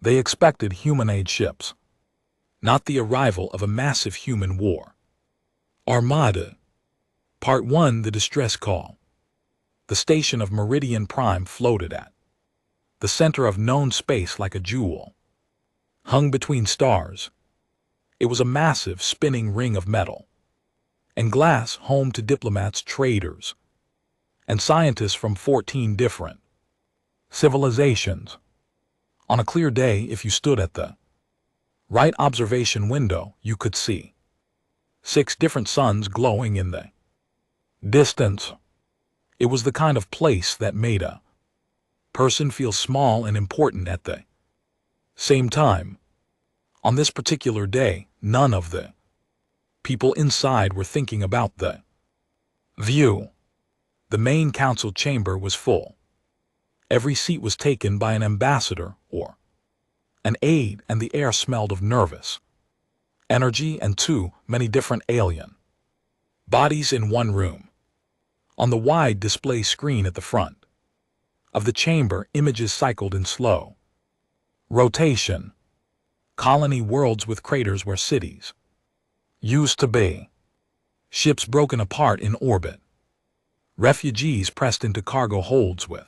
They expected human-aid ships, not the arrival of a massive human war. Armada. Part 1. The Distress Call. The station of Meridian Prime floated at the center of known space like a jewel, hung between stars. It was a massive, spinning ring of metal and glass, home to diplomats, traders, and scientists from 14 different civilizations. On a clear day, if you stood at the right observation window, you could see 6 different suns glowing in the distance. It was the kind of place that made a person feel small and important at the same time. On this particular day, none of the people inside were thinking about the view. The main council chamber was full. Every seat was taken by an ambassador or an aide, and the air smelled of nervous energy and too many different alien bodies in one room. On the wide display screen at the front of the chamber, images cycled in slow rotation. Colony worlds with craters where cities used to be. Ships broken apart in orbit. Refugees pressed into cargo holds with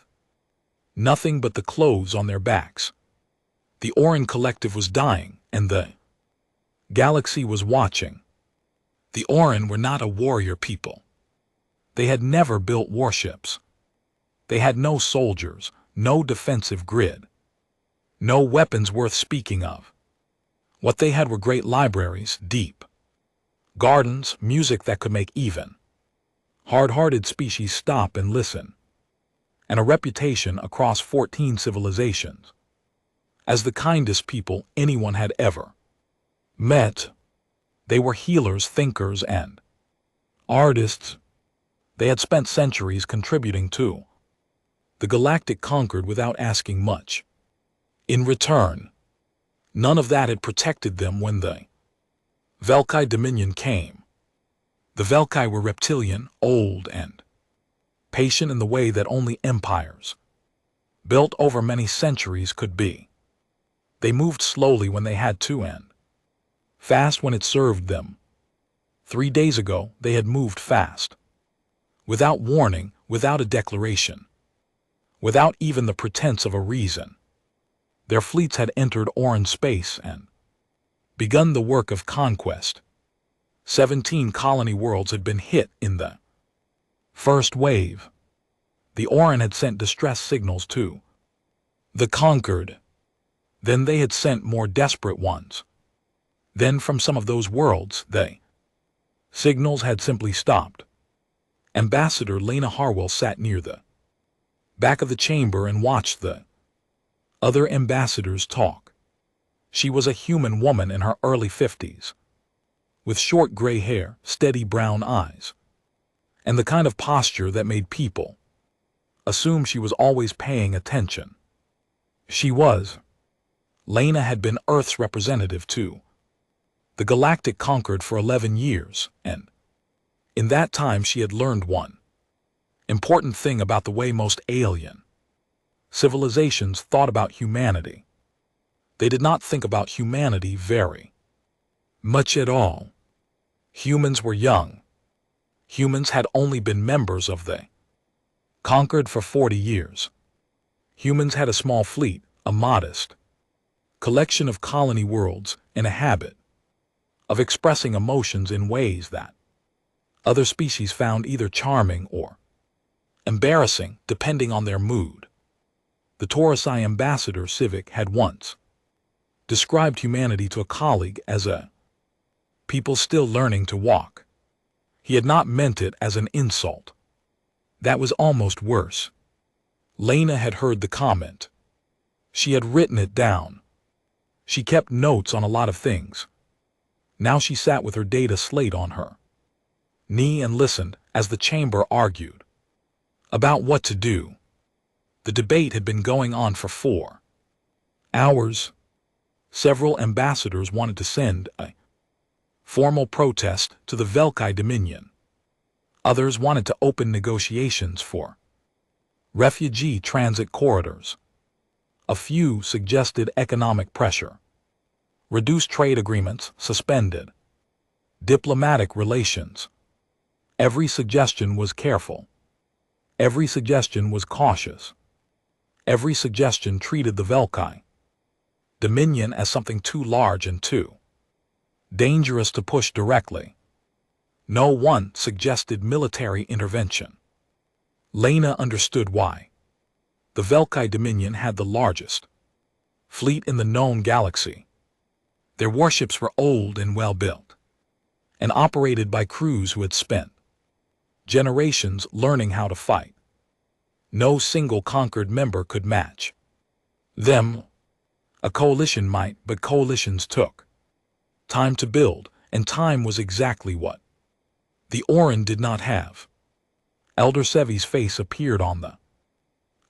nothing but the clothes on their backs. The Orin Collective was dying, and the galaxy was watching. The Orin were not a warrior people. They had never built warships. They had no soldiers, no defensive grid, no weapons worth speaking of. What they had were great libraries, deep gardens, music that could make even hard-hearted species stop and listen, and a reputation across 14 civilizations as the kindest people anyone had ever met. They were healers, thinkers, and artists. They had spent centuries contributing to the galactic conquered without asking much in return. None of that had protected them when the Velkai Dominion came. The Velkai were reptilian, old, and patient in the way that only empires built over many centuries could be. They moved slowly when they had to and fast when it served them. 3 days ago, they had moved fast, without warning, without a declaration, without even the pretense of a reason. Their fleets had entered Orin space and begun the work of conquest. 17 colony worlds had been hit in the first wave. The Orin had sent distress signals to the conquered. Then they had sent more desperate ones. Then from some of those worlds, the signals had simply stopped. Ambassador Lena Harwell sat near the back of the chamber and watched the other ambassadors talk. She was a human woman in her early 50s, with short gray hair, steady brown eyes, and the kind of posture that made people assume she was always paying attention. She was. Lena had been Earth's representative too. The galactic conquered for 11 years, and in that time she had learned one important thing about the way most alien civilizations thought about humanity. They did not think about humanity very much at all. Humans were young. Humans had only been members of the conquered for 40 years. Humans had a small fleet, a modest collection of colony worlds, and a habit of expressing emotions in ways that other species found either charming or embarrassing, depending on their mood. The Taurus-I ambassador Civic had once described humanity to a colleague as a people still learning to walk. He had not meant it as an insult. That was almost worse. Lena had heard the comment. She had written it down. She kept notes on a lot of things. Now she sat with her data slate on her knee and listened as the chamber argued about what to do. The debate had been going on for 4 hours. Several ambassadors wanted to send a formal protest to the Velkai Dominion. Others wanted to open negotiations for refugee transit corridors. A few suggested economic pressure. Reduced trade agreements suspended. Diplomatic relations. Every suggestion was careful. Every suggestion was cautious. Every suggestion treated the Velkai Dominion as something too large and too dangerous to push directly. No one suggested military intervention. Lena understood why. The Velkai Dominion had the largest fleet in the known galaxy. Their warships were old and well-built, and operated by crews who had spent generations learning how to fight. No single conquered member could match them. A coalition might, but coalitions took time to build, and time was exactly what the Orin did not have. Elder Sevi's face appeared on the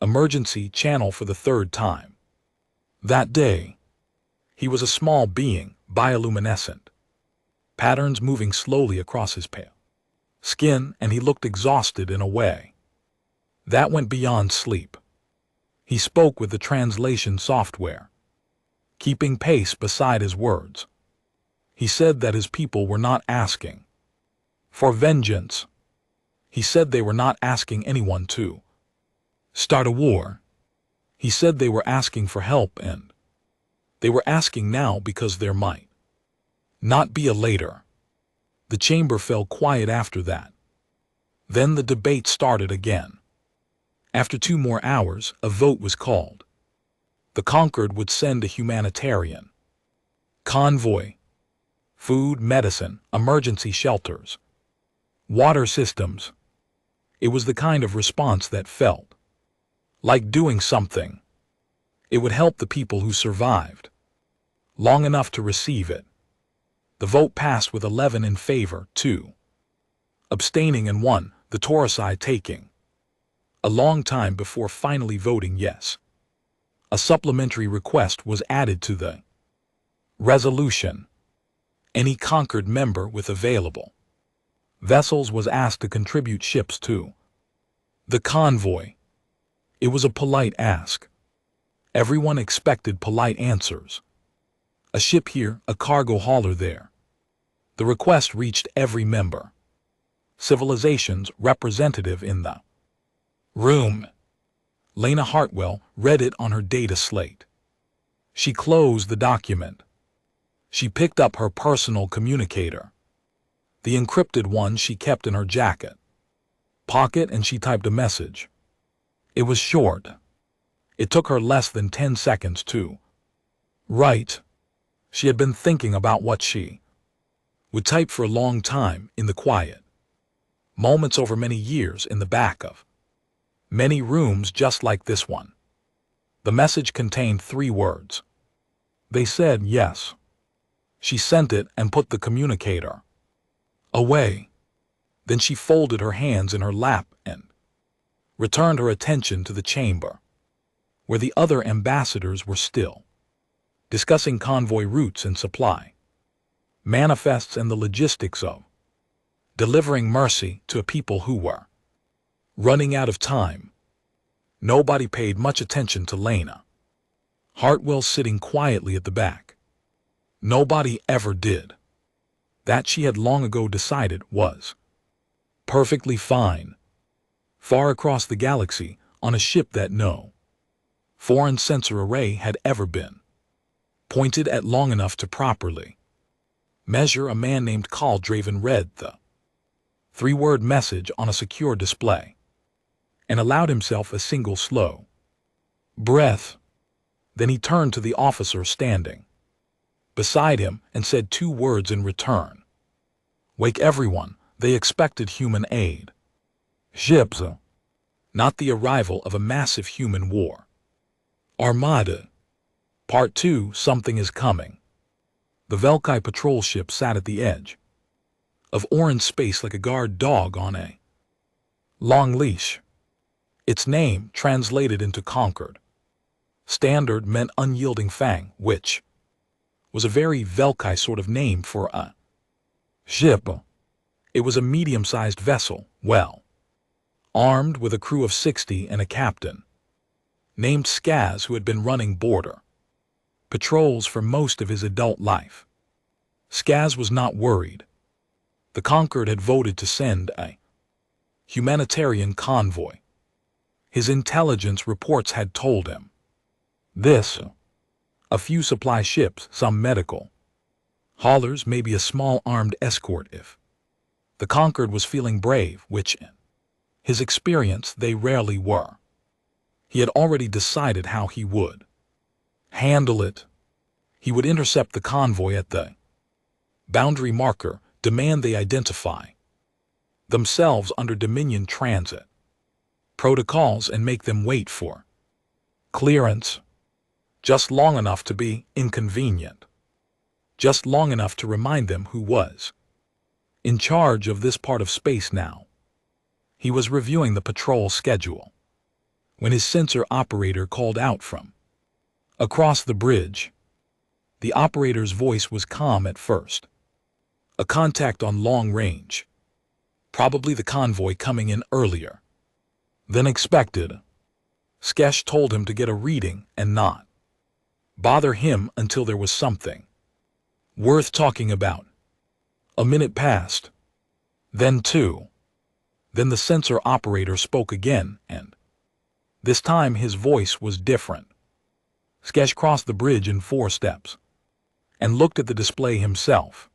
emergency channel for the third time. That day, he was a small being, bioluminescent, patterns moving slowly across his pale skin, and he looked exhausted in a way that went beyond sleep. He spoke with the translation software, keeping pace beside his words. He said that his people were not asking for vengeance. He said they were not asking anyone to start a war. He said they were asking for help, and they were asking now because there might not be a later. The chamber fell quiet after that. Then the debate started again. After 2 more hours, a vote was called. The conquered would send a humanitarian convoy, food, medicine, emergency shelters, water systems. It was the kind of response that felt like doing something. It would help the people who survived long enough to receive it. The vote passed with 11 in favor, 2 abstaining, and 1, the Tauruside, taking a long time before finally voting yes. A supplementary request was added to the resolution. Any conquered member with available vessels was asked to contribute ships to the convoy. It was a polite ask. Everyone expected polite answers. A ship here, a cargo hauler there. The request reached every member. Civilization's representative in the room. Lena Hartwell read it on her data slate. She closed the document. She picked up her personal communicator, the encrypted one she kept in her jacket pocket, and she typed a message. It was short. It took her less than 10 seconds to write. She had been thinking about what she would type for a long time, in the quiet moments over many years, in the back of many rooms just like this one. The message contained 3 words. They said yes. She sent it and put the communicator away. Then she folded her hands in her lap and returned her attention to the chamber, where the other ambassadors were still discussing convoy routes and supply manifests and the logistics of delivering mercy to a people who were running out of time. Nobody paid much attention to Lena Hartwell sitting quietly at the back. Nobody ever did. That she had long ago decided was perfectly fine. Far across the galaxy, on a ship that no foreign sensor array had ever been pointed at long enough to properly measure, a man named Khal Draven read the 3-word message on a secure display and allowed himself a single slow breath. Then he turned to the officer standing beside him and said 2 words in return. Wake everyone, they expected human aid. Ships, not the arrival of a massive human war. Armada. Part 2, something is coming. The Velkai patrol ship sat at the edge of orange space like a guard dog on a long leash. Its name, translated into Conquered Standard, meant unyielding fang, which was a very Velkai sort of name for a ship. It was a medium-sized vessel, well armed, with a crew of 60 and a captain. named Skaz, who had been running border patrols for most of his adult life. Skaz was not worried. The Concord had voted to send a humanitarian convoy. His intelligence reports had told him this: a few supply ships, some medical haulers, maybe a small armed escort if the Concord was feeling brave, which in his experience they rarely were. He had already decided how he would handle it. He would intercept the convoy at the boundary marker, demand they identify themselves under Dominion transit protocols, and make them wait for clearance, just long enough to be inconvenient, just long enough to remind them who was in charge of this part of space now. He was reviewing the patrol schedule when his sensor operator called out from across the bridge. The operator's voice was calm at first. A contact on long range. Probably the convoy coming in earlier than expected. Skesh told him to get a reading and not bother him until there was something worth talking about. A minute passed. Then two. Then the sensor operator spoke again, and this time his voice was different. Skesh crossed the bridge in 4 steps and looked at the display himself.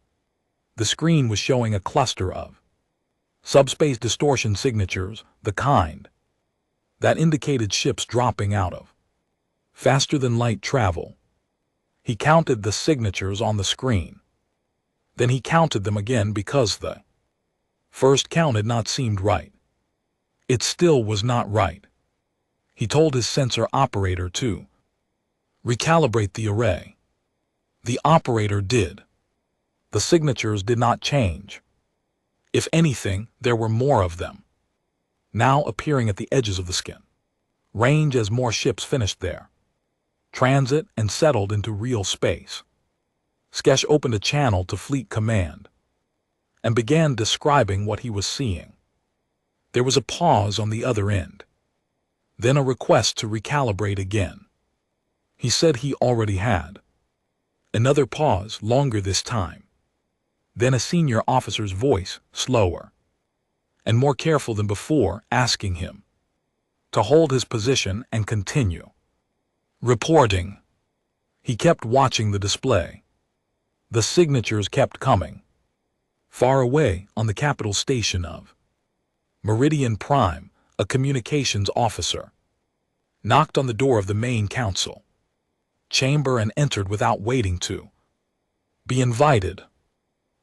The screen was showing a cluster of subspace distortion signatures, the kind that indicated ships dropping out of faster-than-light travel. He counted the signatures on the screen. Then he counted them again because the first count had not seemed right. It still was not right. He told his sensor operator to recalibrate the array. The operator did. The signatures did not change. If anything, there were more of them, now appearing at the edges of the skin range as more ships finished their transit and settled into real space. Skesh opened a channel to Fleet Command and began describing what he was seeing. There was a pause on the other end, then a request to recalibrate again. He said he already had. Another pause, longer this time. Then a senior officer's voice, slower and more careful than before, asking him to hold his position and continue reporting. He kept watching the display. The signatures kept coming. Far away on the capital station of Meridian Prime, a communications officer knocked on the door of the main council chamber and entered without waiting to be invited.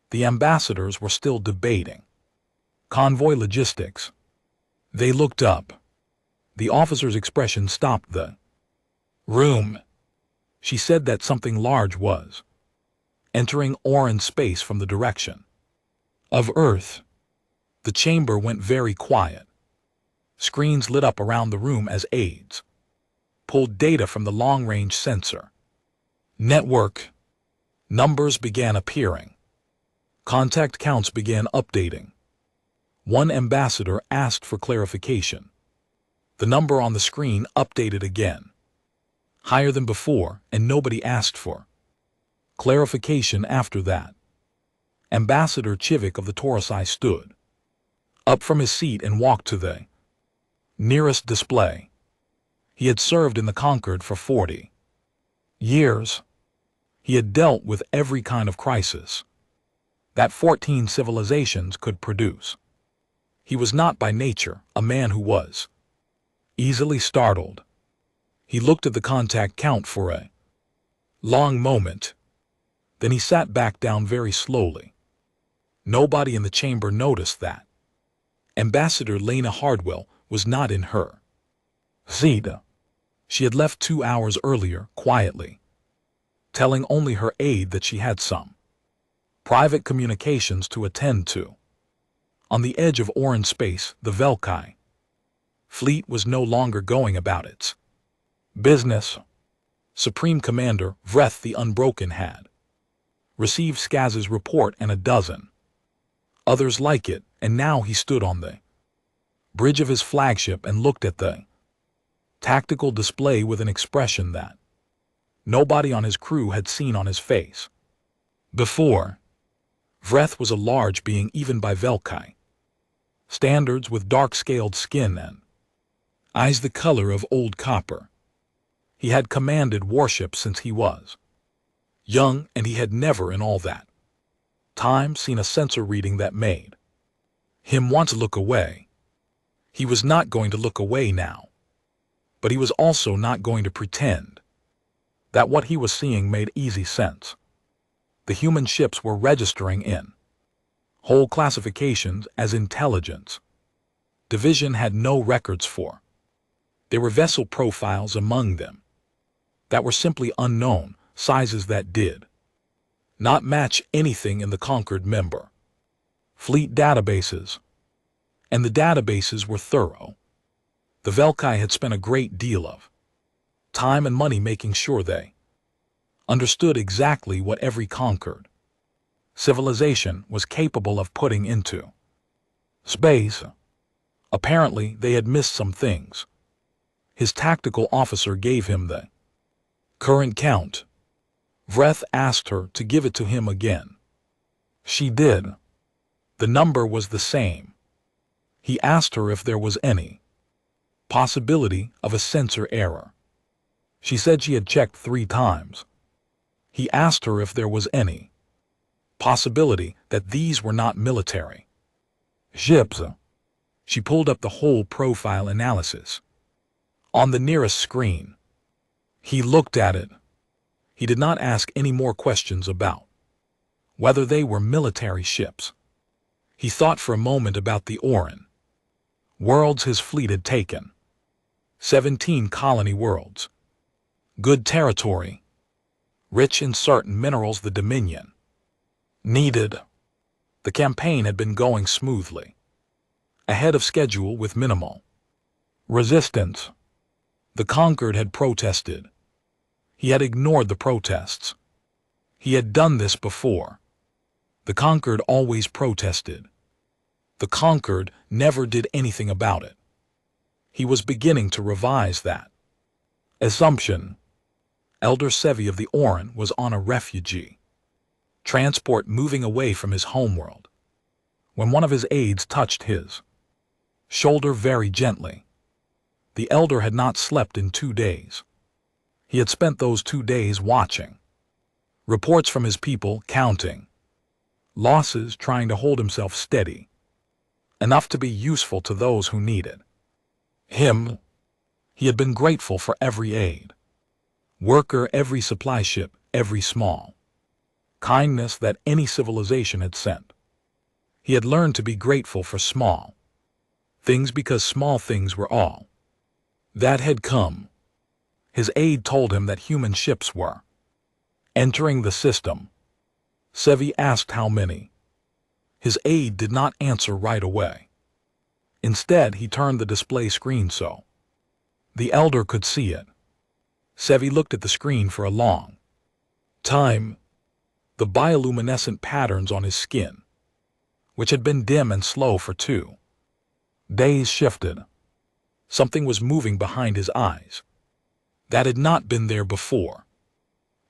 The ambassadors were still debating convoy logistics. They looked up. The officer's expression stopped the room. She said that something large was entering orange space from the direction of Earth. The chamber went very quiet. Screens lit up around the room as aides pulled data from the long-range sensor network. Numbers began appearing. Contact counts began updating. One ambassador asked for clarification. The number on the screen updated again, higher than before, and nobody asked for clarification after that. Ambassador Chivik of the Taurasi stood up from his seat and walked to the nearest display. He had served in the Concord for 40 years. He had dealt with every kind of crisis that 14 civilizations could produce. He was not by nature a man who was easily startled. He looked at the contact count for a long moment. Then he sat back down very slowly. Nobody in the chamber noticed that Ambassador Lena Hardwell was not in her seat. She had left 2 hours earlier, quietly, telling only her aide that she had some private communications to attend to. On the edge of orange space, the Velkai fleet was no longer going about its business. Supreme Commander Vreth the Unbroken had received Skaz's report and a dozen others like it, and now he stood on the bridge of his flagship and looked at the tactical display with an expression that nobody on his crew had seen on his face before. Vreth was a large being even by Velkai standards, with dark-scaled skin and eyes the color of old copper. He had commanded warships since he was young, and he had never in all that time seen a sensor reading that made him want to look away. He was not going to look away now, but he was also not going to pretend that what he was seeing made easy sense. The human ships were registering in whole classifications as intelligence. Division had no records for. There were vessel profiles among them that were simply unknown, sizes that did not match anything in the conquered member fleet databases, and the databases were thorough. The Velkai had spent a great deal of time and money making sure they understood exactly what every conquered civilization was capable of putting into space. Apparently, they had missed some things. His tactical officer gave him the current count. Vreth asked her to give it to him again. She did. The number was the same. He asked her if there was any possibility of a sensor error. She said she had checked 3 times. He asked her if there was any possibility that these were not military ships. She pulled up the whole profile analysis on the nearest screen. He looked at it. He did not ask any more questions about whether they were military ships. He thought for a moment about the Oran worlds his fleet had taken. 17 colony worlds. Good territory. Rich in certain minerals the Dominion needed. The campaign had been going smoothly, ahead of schedule with minimal resistance. The conquered had protested. He had ignored the protests. He had done this before. The conquered always protested. The conquered never did anything about it. He was beginning to revise that assumption. Elder Sevi of the Oran was on a refugee transport moving away from his homeworld when one of his aides touched his shoulder very gently. The elder had not slept in 2 days. He had spent those 2 days watching reports from his people, counting losses, trying to hold himself steady enough to be useful to those who needed him. He had been grateful for every aid worker, every supply ship, every small kindness that any civilization had sent. He had learned to be grateful for small things because small things were all that had come. His aide told him that human ships were entering the system. Sevi asked how many. His aide did not answer right away. Instead, he turned the display screen so the elder could see it. Sevi looked at the screen for a long time. The bioluminescent patterns on his skin, which had been dim and slow for 2 days, shifted. Something was moving behind his eyes that had not been there before.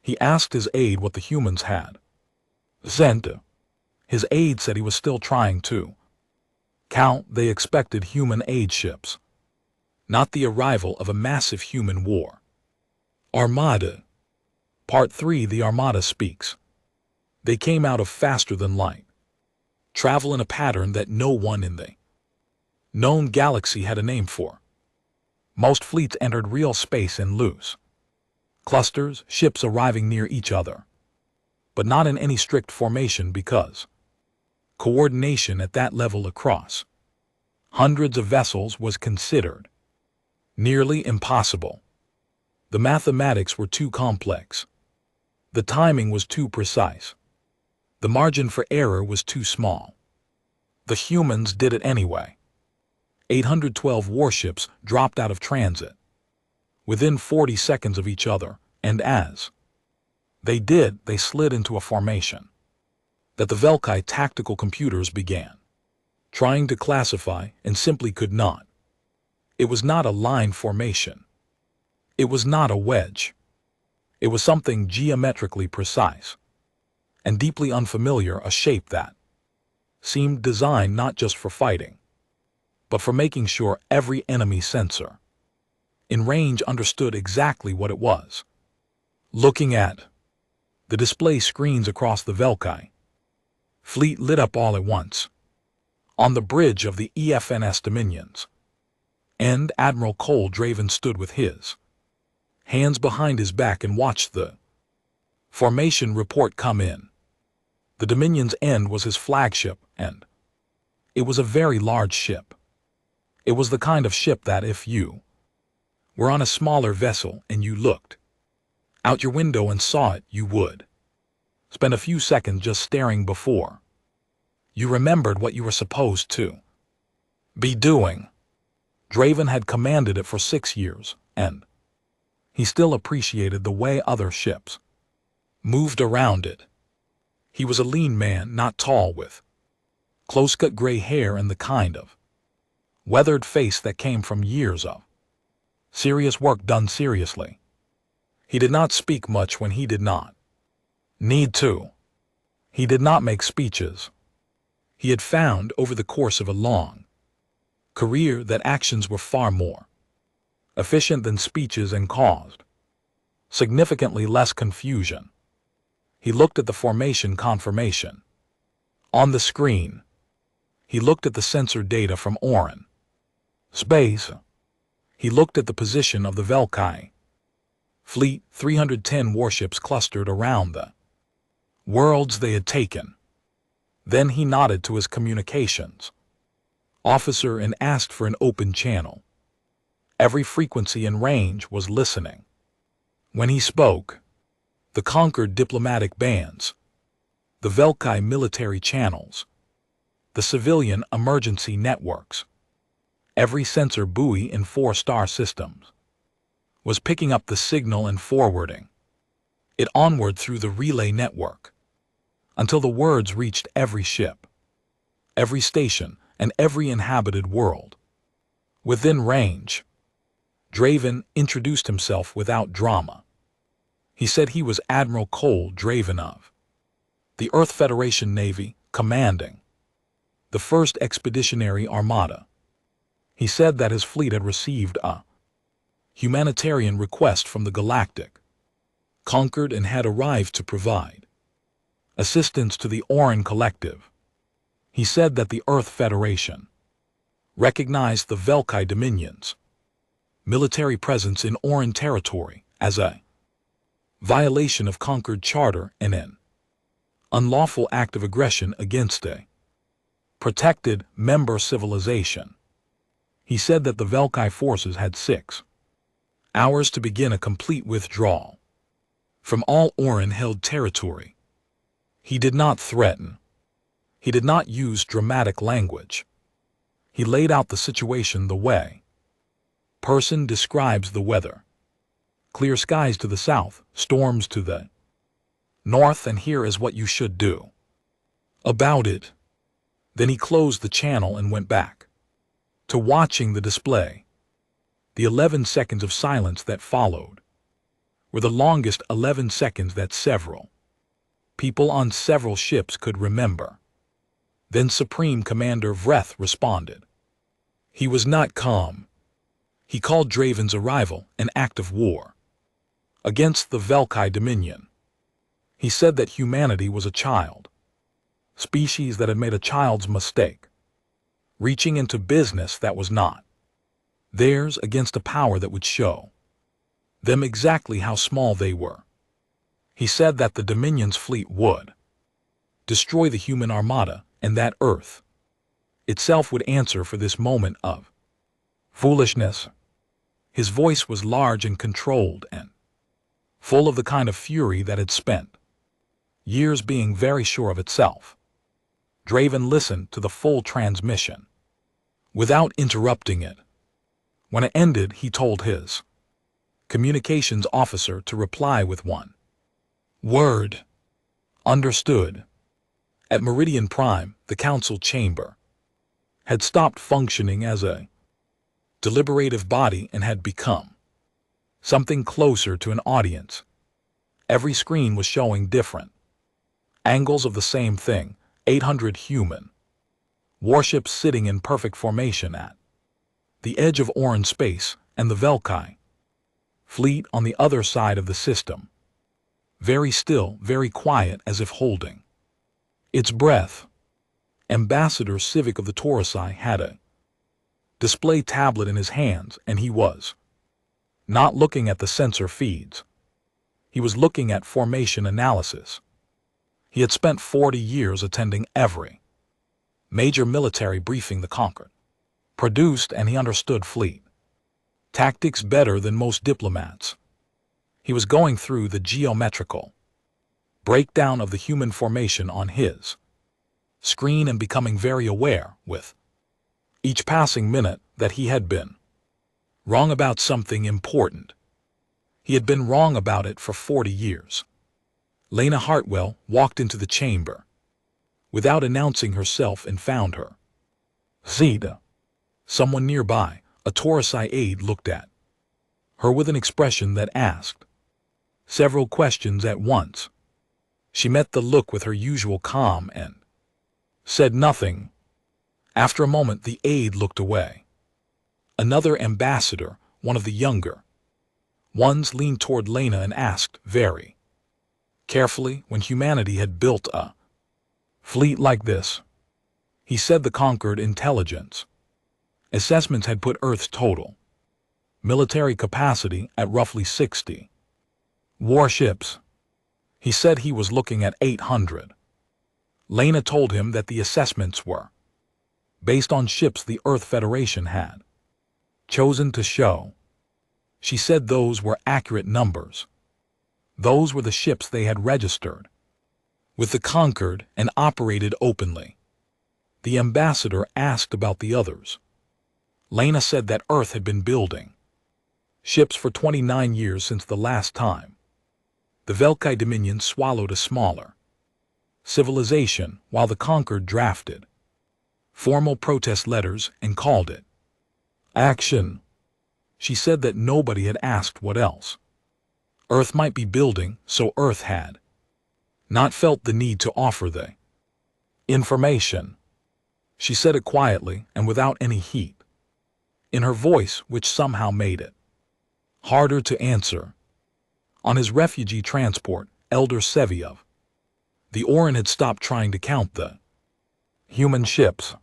He asked his aide what the humans had sent. His aide said he was still trying to count. They expected human aid ships, not the arrival of a massive human war. Armada. Part 3. The Armada speaks. They came out of faster than light travel in a pattern that no one in the known galaxy had a name for. Most fleets entered real space in loose clusters, ships arriving near each other, but not in any strict formation because coordination at that level across hundreds of vessels was considered nearly impossible. The mathematics were too complex. The timing was too precise. The margin for error was too small. The humans did it anyway. 812 warships dropped out of transit within 40 seconds of each other, and as they did, they slid into a formation that the Velkai tactical computers began trying to classify and simply could not. It was not a line formation. It was not a wedge. It was something geometrically precise and deeply unfamiliar, a shape that seemed designed not just for fighting, but for making sure every enemy sensor in range understood exactly what it was. Looking at the display screens across the Velkai fleet lit up all at once. On the bridge of the EFNS Dominions, and Admiral Cole Draven stood with his hands behind his back and watched the formation report come in. The Dominion's end was his flagship, and it was a very large ship. It was the kind of ship that if you were on a smaller vessel and you looked out your window and saw it, you would spend a few seconds just staring before you remembered what you were supposed to be doing. Draven had commanded it for 6 years, and he still appreciated the way other ships moved around it. He was a lean man, not tall, with close-cut gray hair and the kind of weathered face that came from years of serious work done seriously. He did not speak much when he did not need to. He did not make speeches. He had found over the course of a long career that actions were far more efficient than speeches and caused significantly less confusion. He looked at the formation confirmation on the screen. He looked at the sensor data from Orin Space. He looked at the position of the Velkai fleet, 310 warships clustered around the worlds they had taken. Then he nodded to his communications officer and asked for an open channel. Every frequency and range was listening. When he spoke, the conquered diplomatic bands, the Velkai military channels, the civilian emergency networks, every sensor buoy in 4-star systems was picking up the signal and forwarding it onward through the relay network until the words reached every ship, every station, and every inhabited world within range. Draven introduced himself without drama. He said he was Admiral Cole Draven of the Earth Federation Navy, commanding the 1st Expeditionary Armada. He said that his fleet had received a humanitarian request from the Galactic Conquered and had arrived to provide assistance to the Orin Collective. He said that the Earth Federation recognized the Velkai Dominion's military presence in Orin territory as a violation of Conquered Charter and an unlawful act of aggression against a protected member civilization. He said that the Velkai forces had 6 hours to begin a complete withdrawal from all Orin-held territory. He did not threaten. He did not use dramatic language. He laid out the situation the way person describes the weather. Clear skies to the south, storms to the north, and here is what you should do about it. Then he closed the channel and went back to watching the display. The 11 seconds of silence that followed were the longest 11 seconds that several people on several ships could remember. Then Supreme Commander Vreth responded. He was not calm. He called Draven's arrival an act of war against the Velkai Dominion. He said that humanity was a child species that had made a child's mistake, reaching into business that was not theirs against a power that would show them exactly how small they were. He said that the Dominion's fleet would destroy the human armada and that Earth itself would answer for this moment of foolishness. His voice was large and controlled and full of the kind of fury that had spent years being very sure of itself. Draven listened to the full transmission without interrupting it. When it ended, he told his communications officer to reply with one word: understood. At Meridian Prime, the council chamber had stopped functioning as a deliberative body and had become something closer to an audience. Every screen was showing different angles of the same thing, 800 human warships sitting in perfect formation at the edge of orange space, and the Velkai fleet on the other side of the system. Very still, very quiet, as if holding its breath. Ambassador Civic of the Taurasi had a display tablet in his hands, and he was not looking at the sensor feeds. He was looking at formation analysis. He had spent 40 years attending every major military briefing the conquered produced, and he understood fleet tactics better than most diplomats. He was going through the geometrical breakdown of the human formation on his screen and becoming very aware, with each passing minute, that he had been wrong about something important. He had been wrong about it for 40 years. Lena Hartwell walked into the chamber without announcing herself and found her seated. Someone nearby, a Taurasi aide, looked at her with an expression that asked several questions at once. She met the look with her usual calm and said nothing. After a moment, the aide looked away. Another ambassador, one of the younger ones, leaned toward Lena and asked very carefully, when humanity had built a fleet like this. He said the conquered intelligence assessments had put Earth's total military capacity at roughly 60 warships. He said he was looking at 800. Lena told him that the assessments were based on ships the Earth Federation had chosen to show. She said those were accurate numbers. Those were the ships they had registered with the conquered and operated openly. The ambassador asked about the others. Lena said that Earth had been building ships for 29 years since the last time the Velkai Dominion swallowed a smaller civilization, while the conquered drafted formal protest letters and called it action. She said that nobody had asked what else Earth might be building, so Earth had not felt the need to offer the information. She said it quietly and without any heat in her voice, which somehow made it harder to answer. On his refugee transport, Elder Seviev, the Orin had stopped trying to count the human ships.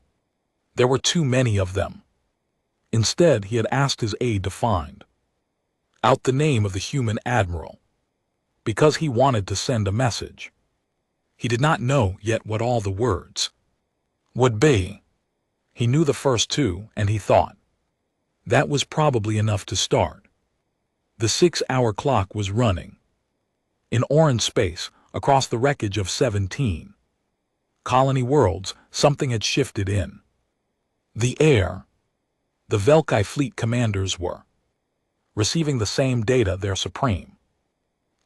There were too many of them. Instead, he had asked his aide to find out the name of the human admiral, because he wanted to send a message. He did not know yet what all the words would be. He knew the first two, and he thought that was probably enough to start. The 6-hour clock was running. In orange space, across the wreckage of 17 colony worlds, something had shifted in the air. The Velkai fleet commanders were receiving the same data their supreme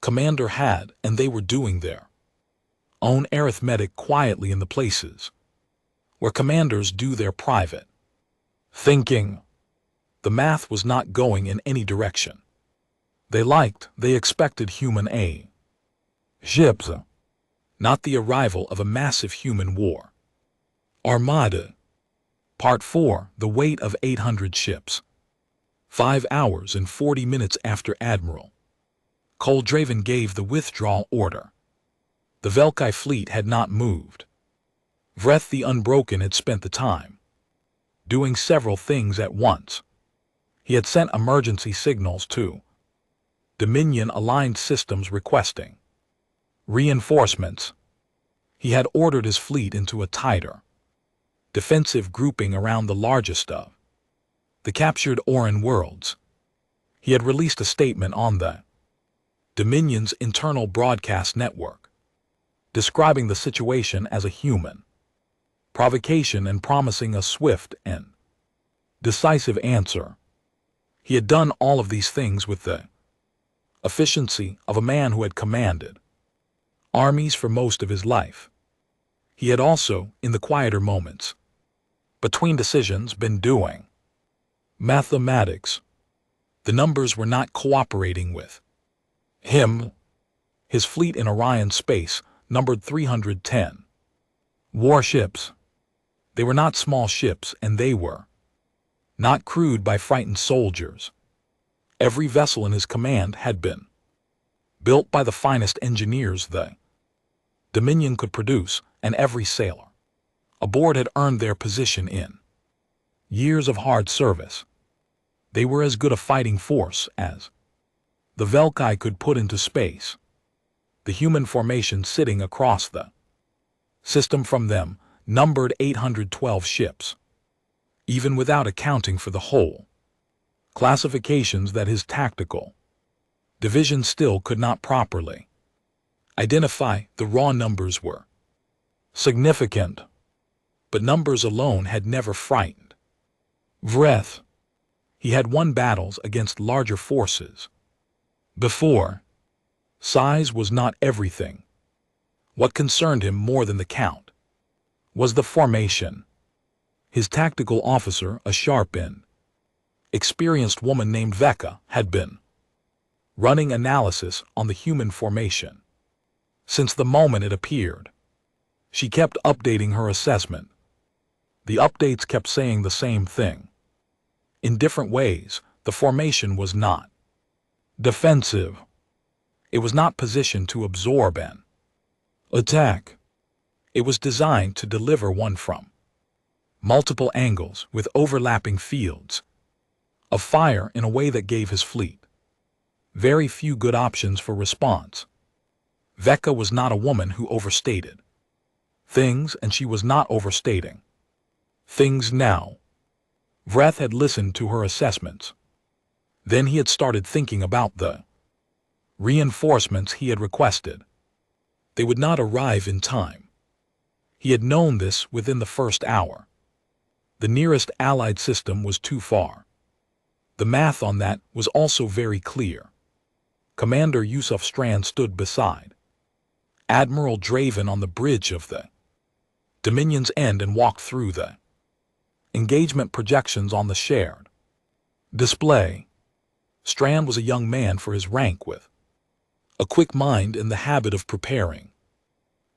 commander had, and they were doing their own arithmetic quietly in the places where commanders do their private thinking. The math was not going in any direction they expected human ships, not the arrival of a massive human war. Armada. Part 4, the weight of 800 ships. 5 hours and 40 minutes after Admiral Koldraven gave the withdrawal order, the Velkai fleet had not moved. Vreth the Unbroken had spent the time doing several things at once. He had sent emergency signals to Dominion-aligned systems requesting reinforcements. He had ordered his fleet into a tighter defensive grouping around the largest of the captured Orin worlds. He had released a statement on the Dominion's internal broadcast network, describing the situation as a human provocation and promising a swift and decisive answer. He had done all of these things with the efficiency of a man who had commanded armies for most of his life. He had also, in the quieter moments between decisions, been doing mathematics. The numbers were not cooperating with him. His fleet in Orion space numbered 310 warships. They were not small ships, and they were not crewed by frightened soldiers. Every vessel in his command had been built by the finest engineers the Dominion could produce, and every sailor aboard had earned their position in years of hard service. They were as good a fighting force as the Velkai could put into space. The human formation sitting across the system from them numbered 812 ships, even without accounting for the whole classifications that his tactical division still could not properly identify. The raw numbers were significant, but numbers alone had never frightened Vreth. He had won battles against larger forces before. Size was not everything. What concerned him more than the count was the formation. His tactical officer, a sharp and experienced woman named Veka, had been running analysis on the human formation since the moment it appeared. She kept updating her assessment. The updates kept saying the same thing. In different ways, the formation was not defensive. It was not positioned to absorb an attack. It was designed to deliver one from multiple angles with overlapping fields of fire in a way that gave his fleet very few good options for response. Veka was not a woman who overstated things, and she was not overstating things now. Vreth had listened to her assessments. Then he had started thinking about the reinforcements he had requested. They would not arrive in time. He had known this within the first hour. The nearest Allied system was too far. The math on that was also very clear. Commander Yusuf Strand stood beside Admiral Draven on the bridge of the Dominion's end and walked through the engagement projections on the shared display. Strand was a young man for his rank, with a quick mind and the habit of preparing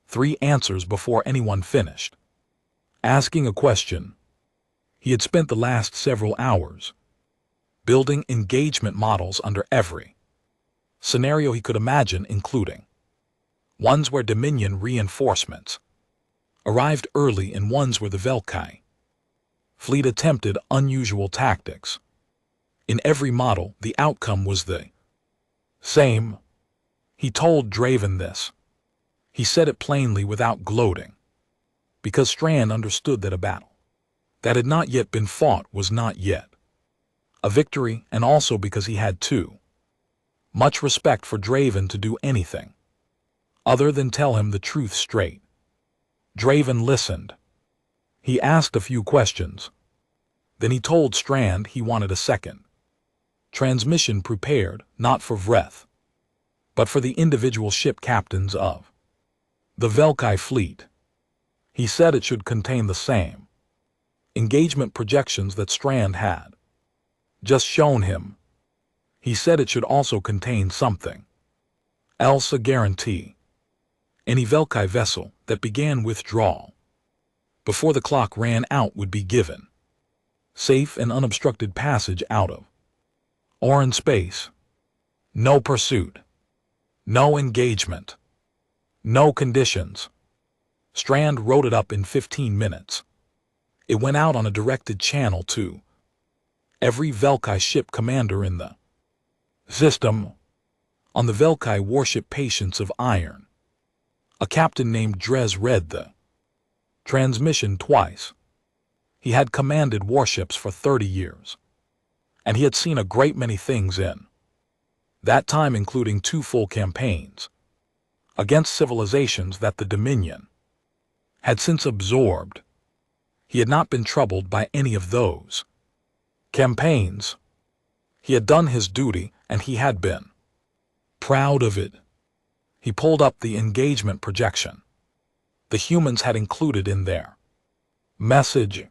3 answers before anyone finished asking a question. He had spent the last several hours building engagement models under every scenario he could imagine, including ones where Dominion reinforcements arrived early and ones where the Velkai fleet attempted unusual tactics. In every model, the outcome was the same. He told Draven this. He said it plainly without gloating, because Strand understood that a battle that had not yet been fought was not yet a victory, and also because he had too much respect for Draven to do anything other than tell him the truth straight. Draven listened. He asked a few questions. Then he told Strand he wanted a second transmission prepared, not for Vreth, but for the individual ship captains of the Velkai fleet. He said it should contain the same engagement projections that Strand had just shown him. He said it should also contain something else, a guarantee. Any Velkai vessel that began withdrawal before the clock ran out would be given safe and unobstructed passage out of Oran space. No pursuit. No engagement. No conditions. Strand wrote it up in 15 minutes. It went out on a directed channel to every Velkai ship commander in the system. On the Velkai warship Patience of Iron, a captain named Drez read the transmission twice. He had commanded warships for 30 years, and he had seen a great many things in that time, including 2 full campaigns against civilizations that the Dominion had since absorbed. He had not been troubled by any of those campaigns. He had done his duty, and he had been proud of it. He pulled up the engagement projection the humans had included in their message.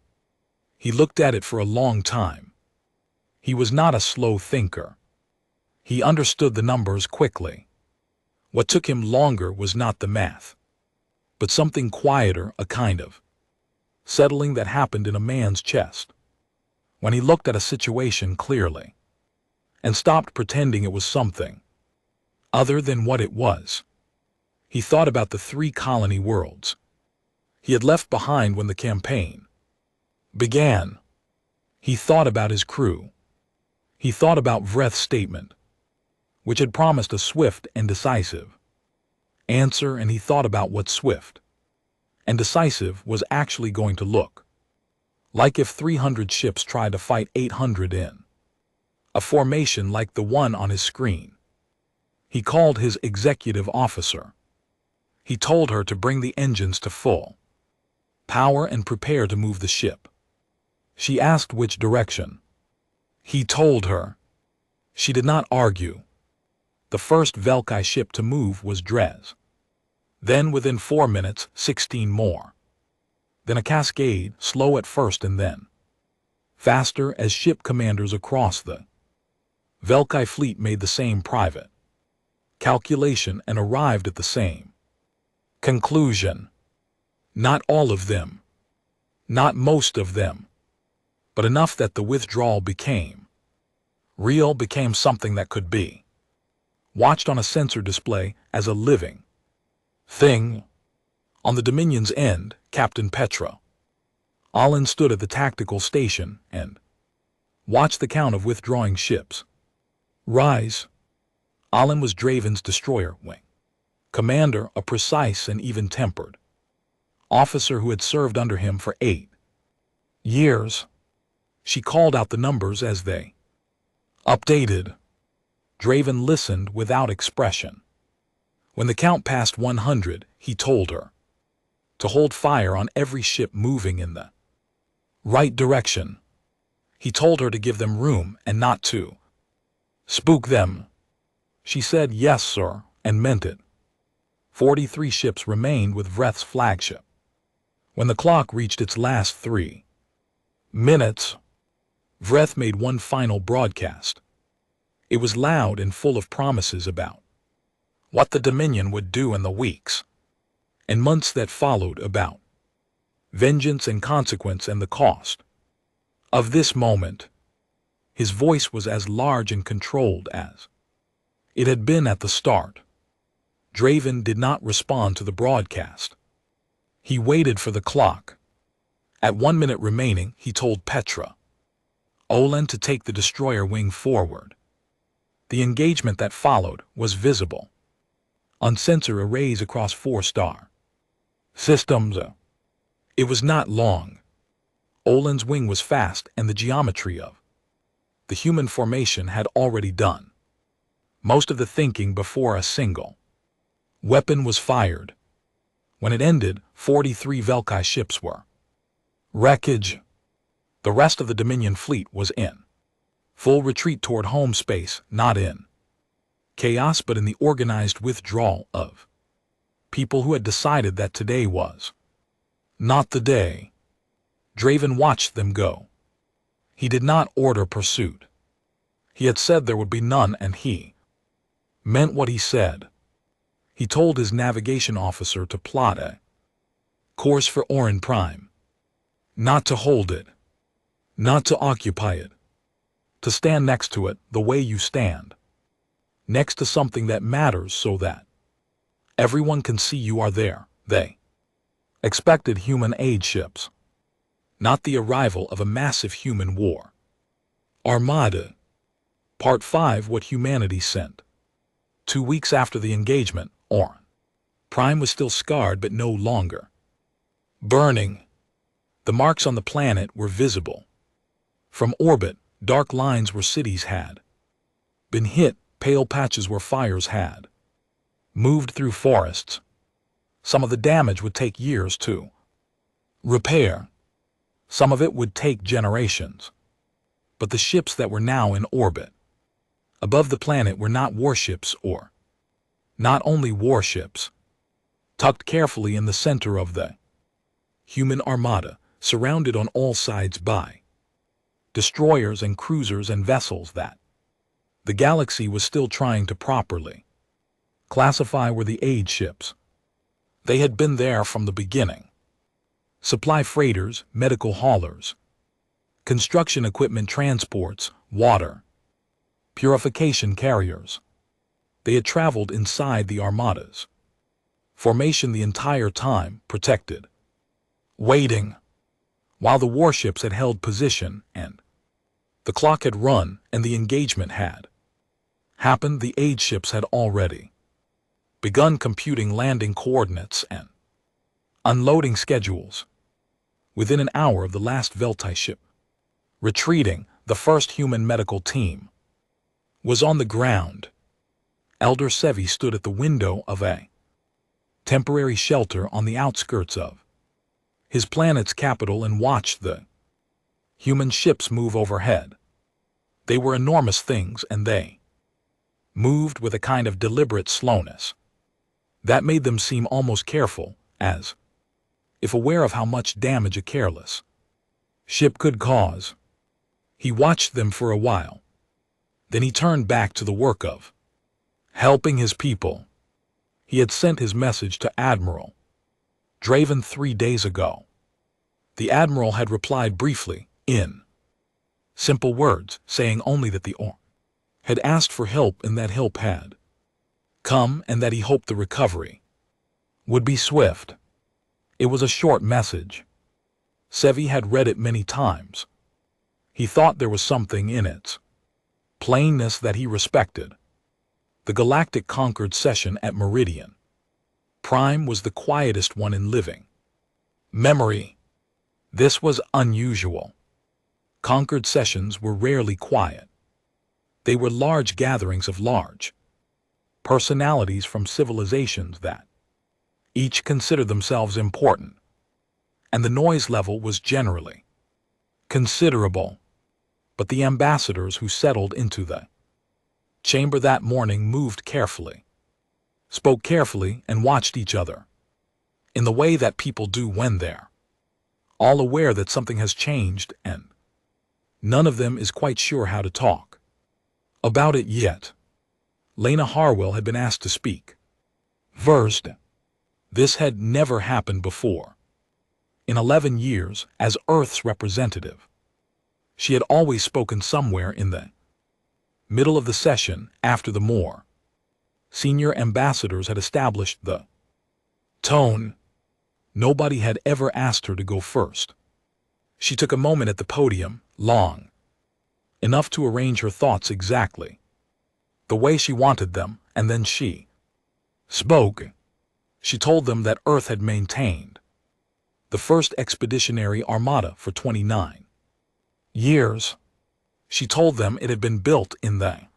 He looked at it for a long time. He was not a slow thinker. He understood the numbers quickly. What took him longer was not the math, but something quieter, a kind of settling that happened in a man's chest when he looked at a situation clearly and stopped pretending it was something other than what it was. He thought about the 3 colony worlds he had left behind when the campaign began. He thought about his crew. He thought about Vreth's statement, which had promised a swift and decisive answer, and he thought about what swift and decisive was actually going to look like if 300 ships tried to fight 800 in a formation like the one on his screen. He called his executive officer. He told her to bring the engines to full power and prepare to move the ship. She asked which direction. He told her. She did not argue. The first Velkai ship to move was Dres. Then within 4 minutes, 16 more. Then a cascade, slow at first and then faster as ship commanders across the Velkai fleet made the same private calculation and arrived at the same conclusion. Not all of them, not most of them, but enough that the withdrawal became real, became something that could be watched on a sensor display as a living thing. On the Dominion's end, Captain Petra Allen stood at the tactical station and watched the count of withdrawing ships rise. Allen was Draven's destroyer wing commander, a precise and even-tempered officer who had served under him for 8 years. She called out the numbers as they updated. Draven listened without expression. When the count passed 100, he told her to hold fire on every ship moving in the right direction. He told her to give them room and not to spook them. She said yes, sir, and meant it. 43 ships remained with Vreth's flagship. When the clock reached its last 3 minutes, Vreth made one final broadcast. It was loud and full of promises about what the Dominion would do in the weeks and months that followed, about vengeance and consequence and the cost of this moment. His voice was as large and controlled as it had been at the start. Draven did not respond to the broadcast. He waited for the clock. At 1 minute remaining, he told Petra Olin to take the destroyer wing forward. The engagement that followed was visible on sensor arrays across 4-star systems. It was not long. Olin's wing was fast, and the geometry of the human formation had already done most of the thinking before a single weapon was fired. When it ended, 43 Velkai ships were wreckage. The rest of the Dominion fleet was in full retreat toward home space, not in chaos but in the organized withdrawal of people who had decided that today was not the day. Draven watched them go. He did not order pursuit. He had said there would be none, and he meant what he said. He told his navigation officer to plot a course for Orin Prime, not to hold it, not to occupy it, to stand next to it the way you stand next to something that matters so that everyone can see you are there. They expected human aid ships, not the arrival of a massive human war. Armada. Part 5: What Humanity Sent. 2 weeks after the engagement, Orin Prime was still scarred but no longer burning. The marks on the planet were visible. From orbit, dark lines where cities had been hit, pale patches where fires had moved through forests. Some of the damage would take years to repair. Some of it would take generations. But the ships that were now in orbit above the planet were not warships, or not only warships. Tucked carefully in the center of the human armada, surrounded on all sides by destroyers and cruisers and vessels that the galaxy was still trying to properly classify were the aid ships. They had been there from the beginning. Supply freighters, medical haulers, construction equipment transports, water, purification carriers. They had traveled inside the armadas. Formation the entire time, protected. Waiting. While the warships had held position and the clock had run and the engagement had happened, the aid ships had already begun computing landing coordinates and unloading schedules. Within an hour of the last Veltai ship retreating, the first human medical team was on the ground. Elder Sevi stood at the window of a temporary shelter on the outskirts of his planet's capital and watched the human ships move overhead. They were enormous things, and they moved with a kind of deliberate slowness that made them seem almost careful, as if aware of how much damage a careless ship could cause. He watched them for a while. Then he turned back to the work of helping his people. He had sent his message to Admiral Draven 3 days ago. The Admiral had replied briefly, in simple words, saying only that the Or had asked for help and that help had come and that he hoped the recovery would be swift. It was a short message. Sevi had read it many times. He thought there was something in its plainness that he respected. The galactic Concord session at Meridian Prime was the quietest one in living memory. This was unusual. Concord sessions were rarely quiet. They were large gatherings of large personalities from civilizations that each considered themselves important, and the noise level was generally considerable. But the ambassadors who settled into the chamber that morning moved carefully, spoke carefully, and watched each other in the way that people do when they're all aware that something has changed and none of them is quite sure how to talk about it yet. Lena Harwell had been asked to speak first. This had never happened before. In 11 years, as Earth's representative, she had always spoken somewhere in the middle of the session after the more senior ambassadors had established the tone. Nobody had ever asked her to go first. She took a moment at the podium, long enough to arrange her thoughts exactly the way she wanted them, and then she spoke. She told them that Earth had maintained the first expeditionary armada for 29 years. She told them it had been built in the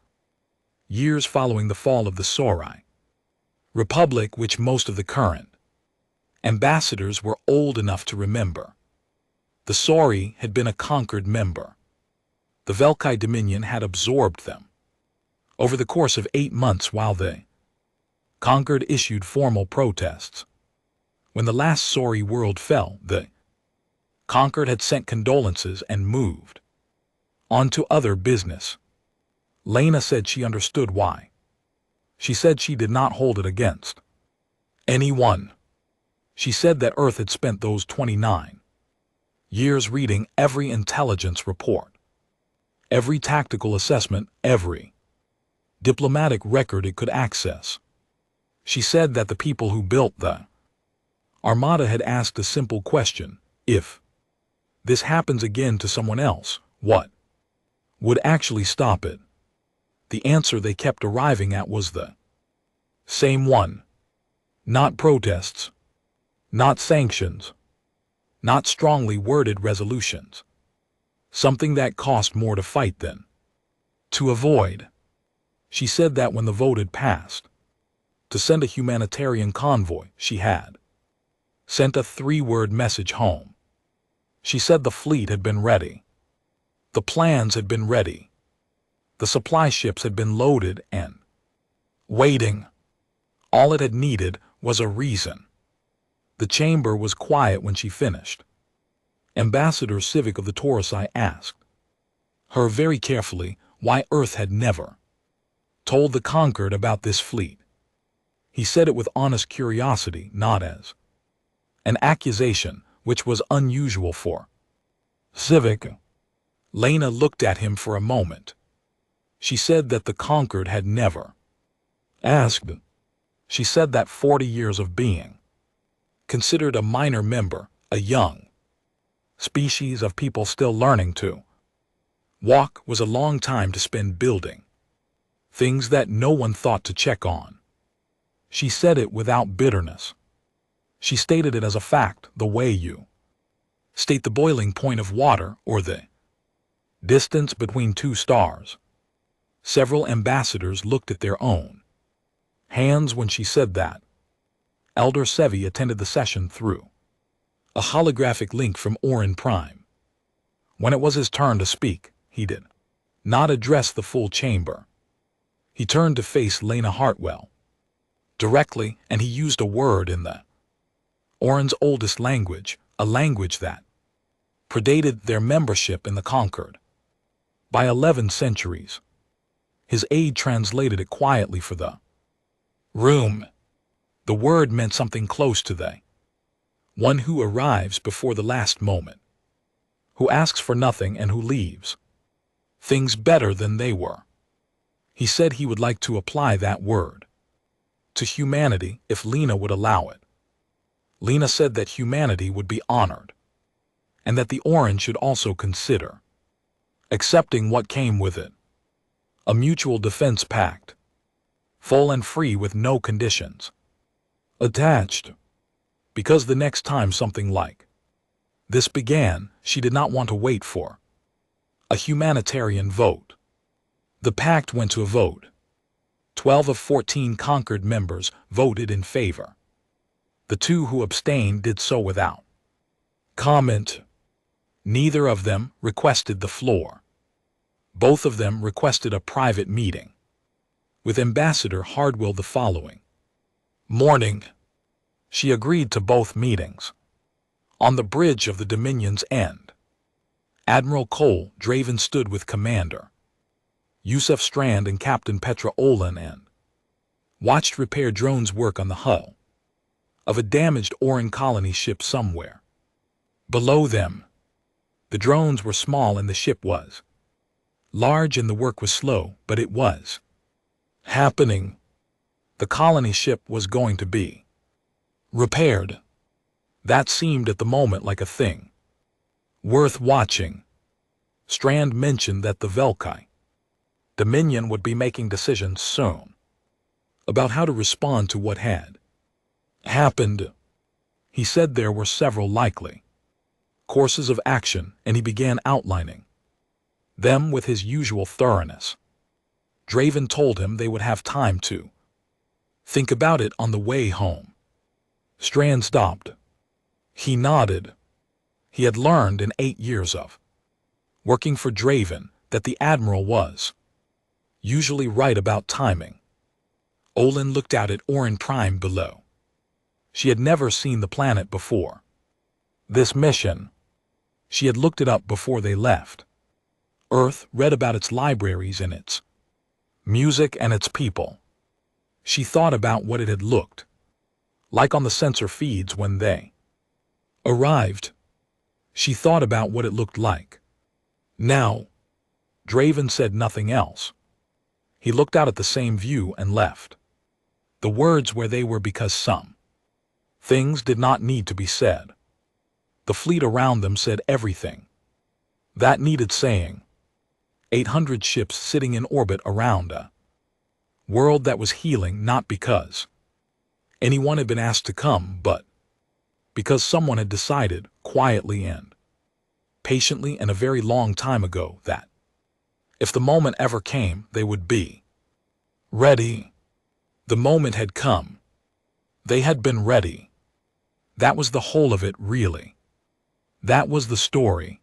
years following the fall of the Sorai Republic, which most of the current ambassadors were old enough to remember. The Sauri had been a conquered member. The Velkai Dominion had absorbed them over the course of 8 months while the conquered issued formal protests. When the last Sauri world fell, the conquered had sent condolences and moved on to other business. Lena said she understood why. She said she did not hold it against anyone. She said that Earth had spent those 29 years reading every intelligence report, every tactical assessment, every diplomatic record it could access. She said that the people who built the Armada had asked a simple question: if this happens again to someone else, what would actually stop it? The answer they kept arriving at was the same one. Not protests, not sanctions, not strongly worded resolutions. Something that cost more to fight than to avoid. She said that when the vote had passed to send a humanitarian convoy, she had sent a 3-word message home. She said the fleet had been ready. The plans had been ready. The supply ships had been loaded and waiting. All it had needed was a reason. The chamber was quiet when she finished. Ambassador Civic of the Taurusai asked, her very carefully why Earth had never told the conquered about this fleet. He said it with honest curiosity, not as an accusation, which was unusual for Civic. Lena looked at him for a moment. She said that the conquered had never asked. She said that 40 years of being considered a minor member, a young species of people still learning to walk, was a long time to spend building things that no one thought to check on. She said it without bitterness. She stated it as a fact, the way you state the boiling point of water or the distance between two stars. Several ambassadors looked at their own hands when she said that. Elder Sevi attended the session through a holographic link from Orin Prime. When it was his turn to speak, he did not address the full chamber. He turned to face Lena Hartwell directly, and he used a word in the Orin's oldest language, a language that predated their membership in the Conquered by 11 centuries. His aide translated it quietly for the room. The word meant something close to the one who arrives before the last moment, who asks for nothing and who leaves things better than they were. He said he would like to apply that word to humanity if Lena would allow it. Lena said that humanity would be honored, and that the Orange should also consider accepting what came with it. A mutual defense pact, full and free with no conditions attached. Because the next time something like this began, she did not want to wait for a humanitarian vote. The pact went to a vote. 12 of 14 conquered members voted in favor. The 2 who abstained did so without comment. Neither of them requested the floor. Both of them requested a private meeting with Ambassador Hardwell the following morning. She agreed to both meetings. On the bridge of the Dominion's end, Admiral Cole Draven stood with Commander Yusuf Strand and Captain Petra Olin and watched repair drones work on the hull of a damaged Orin colony ship somewhere below them. The drones were small and the ship was large, and the work was slow, but it was happening. The colony ship was going to be repaired. That seemed at the moment like a thing worth watching. Strand mentioned that the Velkai Dominion would be making decisions soon about how to respond to what had happened. He said there were several likely courses of action, and he began outlining them with his usual thoroughness. Draven told him they would have time to think about it on the way home. Strand stopped. He nodded. He had learned in 8 years of working for Draven that the Admiral was usually right about timing. Olin looked out at Orin Prime below. She had never seen the planet before. This mission, she had looked it up before they left. Earth, read about its libraries and its music and its people. She thought about what it had looked like on the sensor feeds when they arrived. She thought about what it looked like now. Draven said nothing else. He looked out at the same view and left the words where they were because some things did not need to be said. The fleet around them said everything that needed saying. 800 ships sitting in orbit around a world that was healing, not because anyone had been asked to come, but because someone had decided, quietly and patiently and a very long time ago, that if the moment ever came, they would be ready. The moment had come. They had been ready. That was the whole of it, really. That was the story.